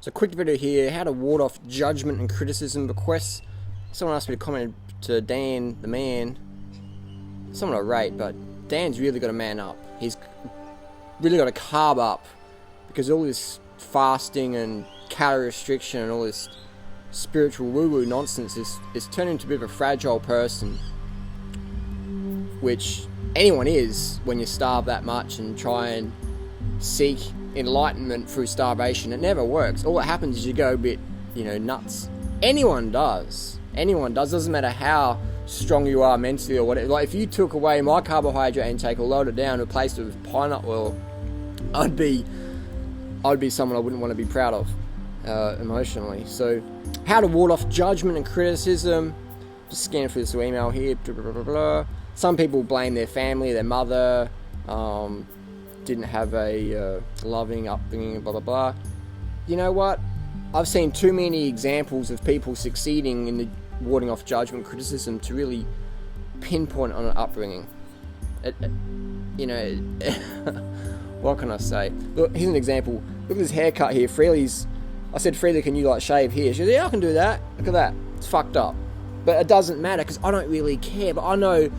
So quick video here, how to ward off judgment and criticism requests. Someone asked me to comment to Dan, the man, someone I rate, but Dan's really got to man up. He's really got to carb up, because all this fasting and calorie restriction and all this spiritual woo-woo nonsense is turning into a bit of a fragile person, which anyone is when you starve that much and try and seek enlightenment through starvation. It never works. All that happens is you go a bit, nuts. Anyone does. Doesn't matter how strong you are mentally or whatever. Like if you took away my carbohydrate intake or lowered it down and replaced it with pineapple oil, I'd be someone I wouldn't want to be proud of emotionally. So how to ward off judgment and criticism. Just scanning through this email here. Blah, blah, blah, blah. Some people blame their family, their mother, didn't have a loving upbringing, blah blah blah. You know what? I've seen too many examples of people succeeding in the warding off judgment, criticism to really pinpoint on an upbringing. What can I say? Look, here's an example. Look at this haircut here. I said, Freelee, can you shave here? She said, yeah, I can do that. Look at that. It's fucked up. But it doesn't matter because I don't really care. But I know,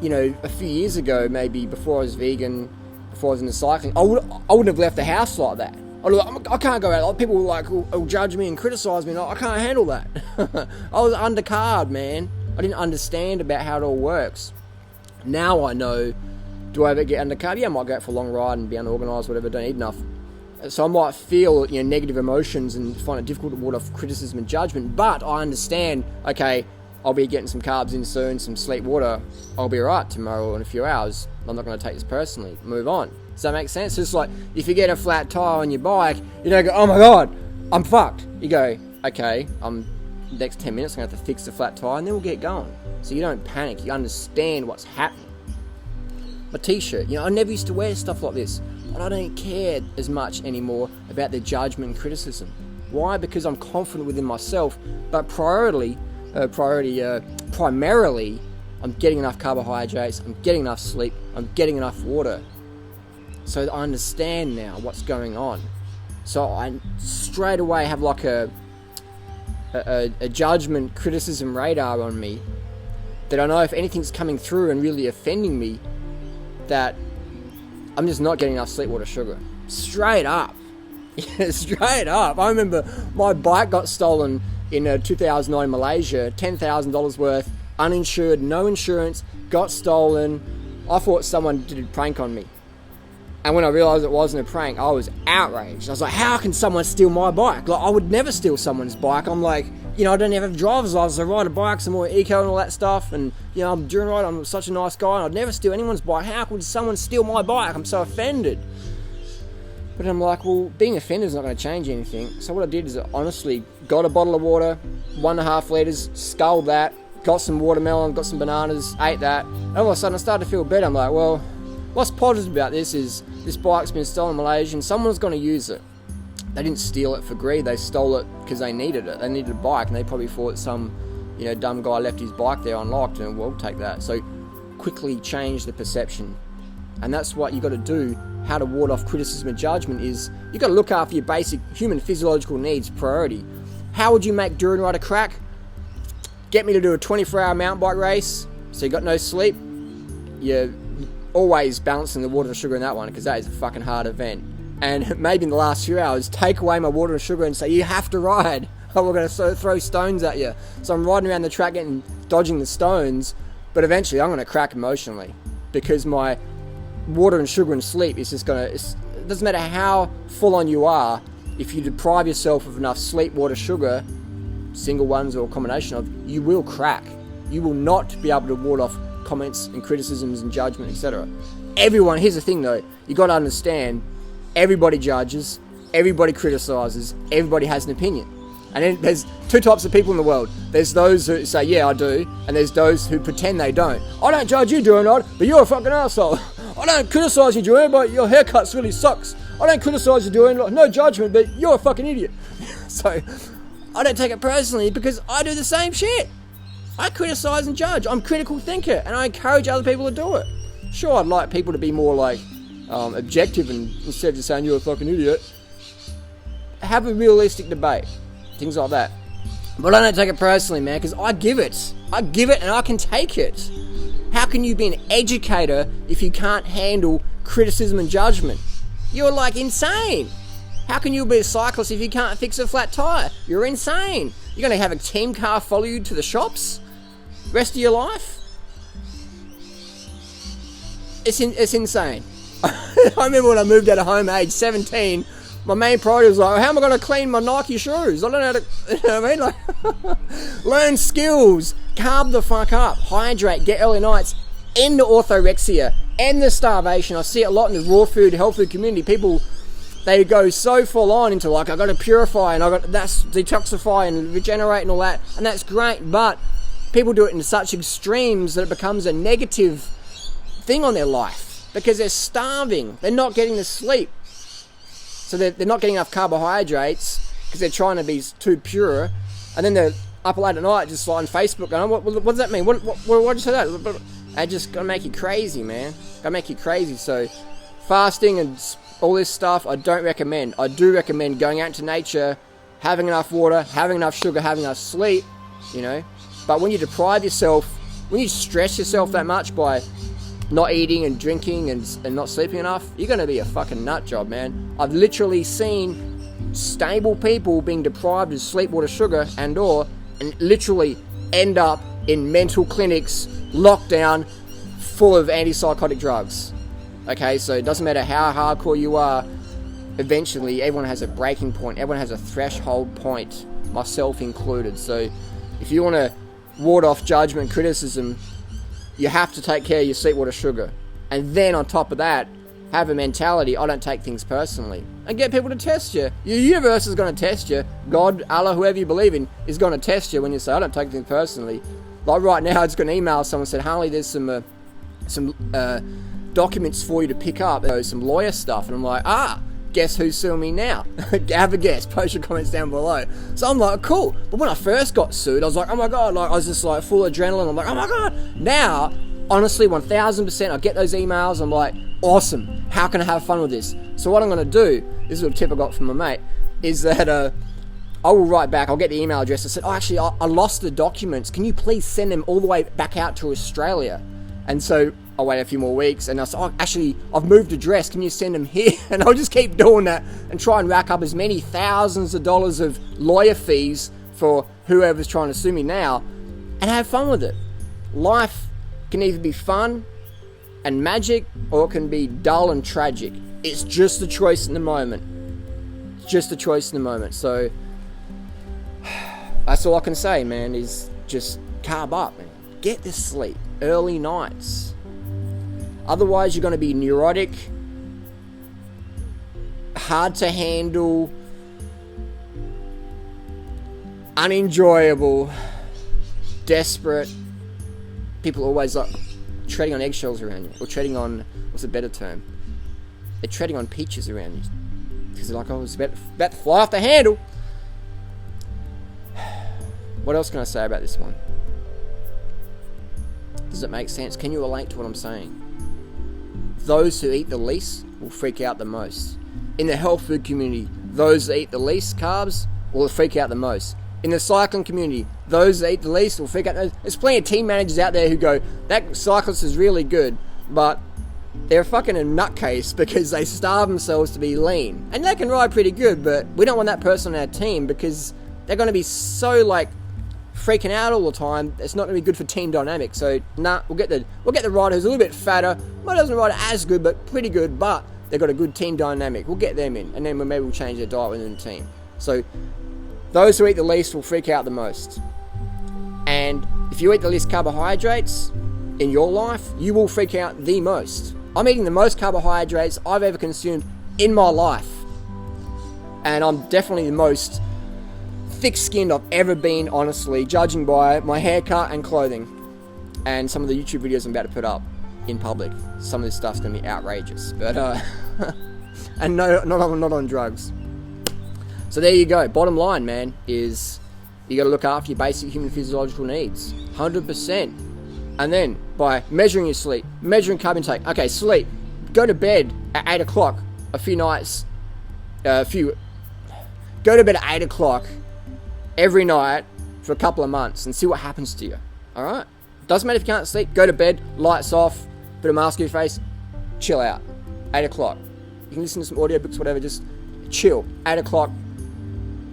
a few years ago, maybe before I was vegan, before I was into cycling, I wouldn't have left the house like that. I can't go out. People will judge me and criticise me. I can't handle that. I was undercard, man. I didn't understand about how it all works. Now I know. Do I ever get undercard? Yeah, I might go out for a long ride and be unorganised, whatever. Don't eat enough. So I might feel negative emotions and find it difficult to ward off criticism and judgment. But I understand. Okay, I'll be getting some carbs in soon, some sleep, water. I'll be alright tomorrow in a few hours. I'm not going to take this personally. Move on. Does that make sense? It's like if you get a flat tire on your bike, you don't go, oh my god, I'm fucked. You go, okay, next 10 minutes I'm going to have to fix the flat tire, and then we'll get going. So you don't panic. You understand what's happening. My t-shirt, I never used to wear stuff like this, but I don't care as much anymore about the judgment and criticism. Why? Because I'm confident within myself, but primarily, I'm getting enough carbohydrates, I'm getting enough sleep, I'm getting enough water. So I understand now what's going on. So I straight away have a judgment, criticism radar on me, that I know if anything's coming through and really offending me, that I'm just not getting enough sleep, water, sugar. Straight up. Straight up. I remember my bike got stolen in 2009 Malaysia, $10,000 worth, uninsured, no insurance, got stolen. I thought someone did a prank on me. And when I realised it wasn't a prank, I was outraged. I was like, how can someone steal my bike? I would never steal someone's bike. I'm like, I don't even have a driver's license. I ride a bike, some more eco and all that stuff. And, I'm Durianrider, I'm such a nice guy, and I'd never steal anyone's bike. How could someone steal my bike? I'm so offended. But I'm like, well, being offended is not going to change anything. So what I did is I honestly got a bottle of water, 1.5 litres, sculled that, got some watermelon, got some bananas, ate that. And all of a sudden I started to feel better. I'm like, well, what's positive about this is this bike's been stolen in Malaysia and someone's going to use it. They didn't steal it for greed. They stole it because they needed it. They needed a bike, and they probably thought some, dumb guy left his bike there unlocked, and we'll take that. So quickly change the perception. And that's what you got to do. How to ward off criticism and judgment is you got to look after your basic human physiological needs priority. How would you make Durianrider crack? Get me to do a 24-hour mountain bike race, so you got no sleep. You're always balancing the water and sugar in that one, because that is a fucking hard event. And maybe in the last few hours, take away my water and sugar and say, you have to ride. Oh, we're going to throw stones at you. So I'm riding around the track dodging the stones, but eventually I'm going to crack emotionally, because my water and sugar and sleep is just going to... It doesn't matter how full on you are, if you deprive yourself of enough sleep, water, sugar, single ones or a combination of, you will crack. You will not be able to ward off comments and criticisms and judgment, etc. Everyone, here's the thing though, you got to understand, everybody judges, everybody criticizes, everybody has an opinion. And then there's two types of people in the world. There's those who say, yeah, I do, and there's those who pretend they don't. I don't judge you doing it, but you're a fucking asshole. I don't criticize you doing it, but your haircut really sucks. I don't criticize you doing it, no judgment, but you're a fucking idiot. So I don't take it personally, because I do the same shit. I criticize and judge. I'm a critical thinker, and I encourage other people to do it. Sure, I'd like people to be more objective, and instead of just saying you're a fucking idiot, have a realistic debate. Things like that. But I don't take it personally, man, because I give it and I can take it. How can you be an educator if you can't handle criticism and judgment? You're like insane. How can you be a cyclist if you can't fix a flat tire? You're insane. You're going to have a team car follow you to the shops rest of your life? It's insane. I remember when I moved out of home at age 17, my main priority was like, how am I going to clean my Nike shoes? I don't know how to, you know what I mean? Like, learn skills, carb the fuck up, hydrate, get early nights, end the orthorexia, end the starvation. I see it a lot in the raw food, health food community. People, they go so full on into like, I got to purify and that's detoxify and regenerate and all that, and that's great, but people do it in such extremes that it becomes a negative thing on their life because they're starving, they're not getting the sleep. So they're not getting enough carbohydrates because they're trying to be too pure, and then they're up late at night just on Facebook going, what does that mean? What did you say that? It just gonna make you crazy, man. Gonna make you crazy. So fasting and all this stuff, I don't recommend. I do recommend going out into nature, having enough water, having enough sugar, having enough sleep, you know. But when you deprive yourself, when you stress yourself that much by not eating and drinking and not sleeping enough, you're going to be a fucking nut job, man. I've literally seen stable people being deprived of sleep, water, sugar and literally end up in mental clinics, locked down, full of antipsychotic drugs. Okay, so it doesn't matter how hardcore you are, eventually everyone has a breaking point, everyone has a threshold point, myself included. So if you want to ward off judgment, criticism, you have to take care of your sleep, water, sugar. And then on top of that, have a mentality, I don't take things personally. And get people to test you. Your universe is going to test you. God, Allah, whoever you believe in, is going to test you when you say, I don't take things personally. Like right now, I just got an email, someone said, Harley, there's some documents for you to pick up, some lawyer stuff. And I'm like, guess who's suing me now? Have a guess, post your comments down below. So I'm like, cool. But when I first got sued, I was like, oh my God, like I was just like full adrenaline. I'm like, oh my God. Now, honestly, 1000%, I get those emails. I'm like, awesome. How can I have fun with this? So what I'm going to do, this is a tip I got from my mate, is that I will write back, I'll get the email address. I said, actually, I lost the documents. Can you please send them all the way back out to Australia? And so I'll wait a few more weeks, and I said, actually, I've moved address, can you send them here? And I'll just keep doing that and try and rack up as many thousands of dollars of lawyer fees for whoever's trying to sue me now, and have fun with it. Life can either be fun and magic, or it can be dull and tragic. It's just a choice in the moment. It's just a choice in the moment. So that's all I can say, man, is just carb up, man. Get the sleep, early nights. Otherwise, you're going to be neurotic, hard to handle, unenjoyable, desperate. People always like treading on eggshells around you, or treading on, what's a better term? They're treading on peaches around you. Because they're like, oh, it's about to fly off the handle. What else can I say about this one? Does it make sense? Can you relate to what I'm saying? Those who eat the least will freak out the most. In the health food community, those that eat the least carbs will freak out the most. In the cycling community, those that eat the least will freak out. There's plenty of team managers out there who go, that cyclist is really good, but they're fucking a nutcase because they starve themselves to be lean. And they can ride pretty good, but we don't want that person on our team because they're going to be so like freaking out all the time. It's not going to be good for team dynamics. So we'll get the rider who's a little bit fatter, might doesn't ride as good, but pretty good, but they've got a good team ddynamic. We'll get them in, and then maybe we'll change their diet within the team. So those who eat the least will freak out the most. And if you eat the least carbohydrates in your life, you will freak out the most. I'm eating the most carbohydrates I've ever consumed in my life. And I'm definitely the most thick-skinned I've ever been, honestly, judging by my haircut and clothing. And some of the YouTube videos I'm about to put up in public. Some of this stuff's going to be outrageous. But, and no, not on drugs. So there you go. Bottom line, man, is you got to look after your basic human physiological needs. 100%. And then, by measuring your sleep, measuring carb intake. Okay, sleep. Go to bed at 8 o'clock a few nights. Go Go to bed at 8 o'clock every night for a couple of months and see what happens to you. Alright? Doesn't matter if you can't sleep. Go to bed, lights off, put a mask on your face, chill out. 8 o'clock. You can listen to some audiobooks, whatever, just chill. 8 o'clock,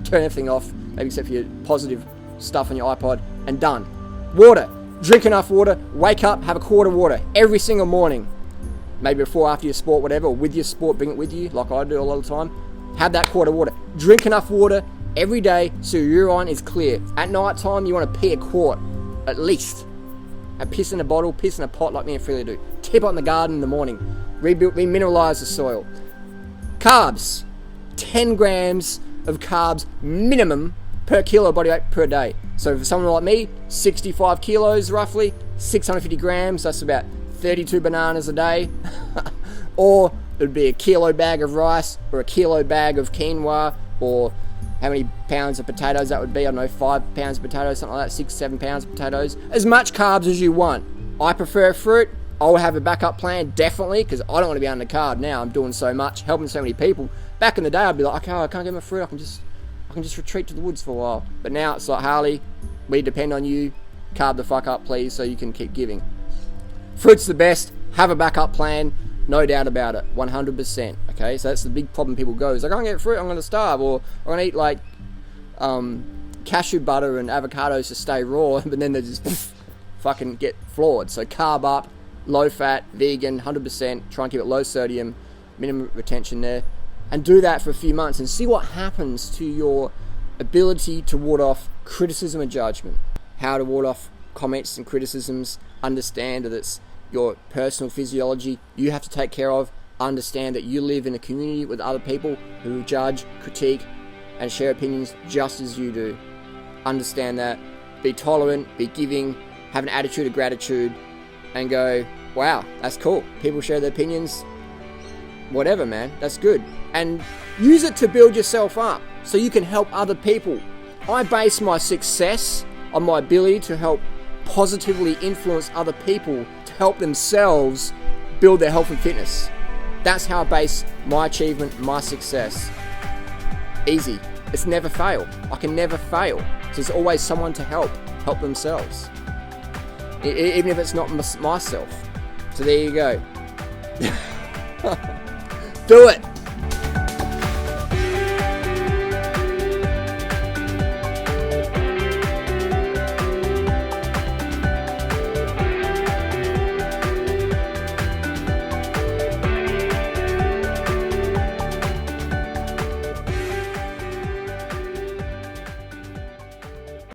turn everything off, maybe except for your positive stuff on your iPod, and done. Water. Drink enough water. Wake up, have a quart of water every single morning. Maybe before, after your sport, whatever, or with your sport, bring it with you, like I do a lot of the time. Have that quart of water. Drink enough water every day so your urine is clear. At night time, you want to pee a quart, at least. And piss in a bottle, piss in a pot like me and Freelee do. Tip on the garden in the morning. Remineralize the soil. Carbs. 10 grams of carbs minimum per kilo body weight per day. So for someone like me, 65 kilos roughly, 650 grams, that's about 32 bananas a day. Or it would be a kilo bag of rice, or a kilo bag of quinoa, or how many pounds of potatoes that would be, I don't know, 5 pounds of potatoes, something like that, 6-7 pounds of potatoes. As much carbs as you want. I prefer fruit. I'll have a backup plan, definitely, because I don't want to be under carb now. I'm doing so much, helping so many people. Back in the day, I'd be like, okay, I can't get my fruit, I can just retreat to the woods for a while. But now it's like, Harley, we depend on you. Carb the fuck up, please, so you can keep giving. Fruit's the best. Have a backup plan. No doubt about it. 100%. Okay, so that's the big problem people go. Is like, I can't get fruit, I'm going to starve. Or I'm going to eat like cashew butter and avocados to stay raw. But then they just fucking get flawed. So carb up, low fat, vegan, 100%. Try and keep it low sodium, minimum retention there. And do that for a few months and see what happens to your ability to ward off criticism and judgment. How to ward off comments and criticisms. Understand that it's your personal physiology you have to take care of. Understand that you live in a community with other people who judge, critique, and share opinions just as you do. Understand that. Be tolerant, be giving, have an attitude of gratitude, and go, wow, that's cool. People share their opinions. Whatever, man, that's good. And use it to build yourself up so you can help other people. I base my success on my ability to help positively influence other people to help themselves build their health and fitness. That's how I base my achievement, my success. Easy. It's never fail. I can never fail. So there's always someone to help themselves. Even if it's not myself. So there you go. Do it.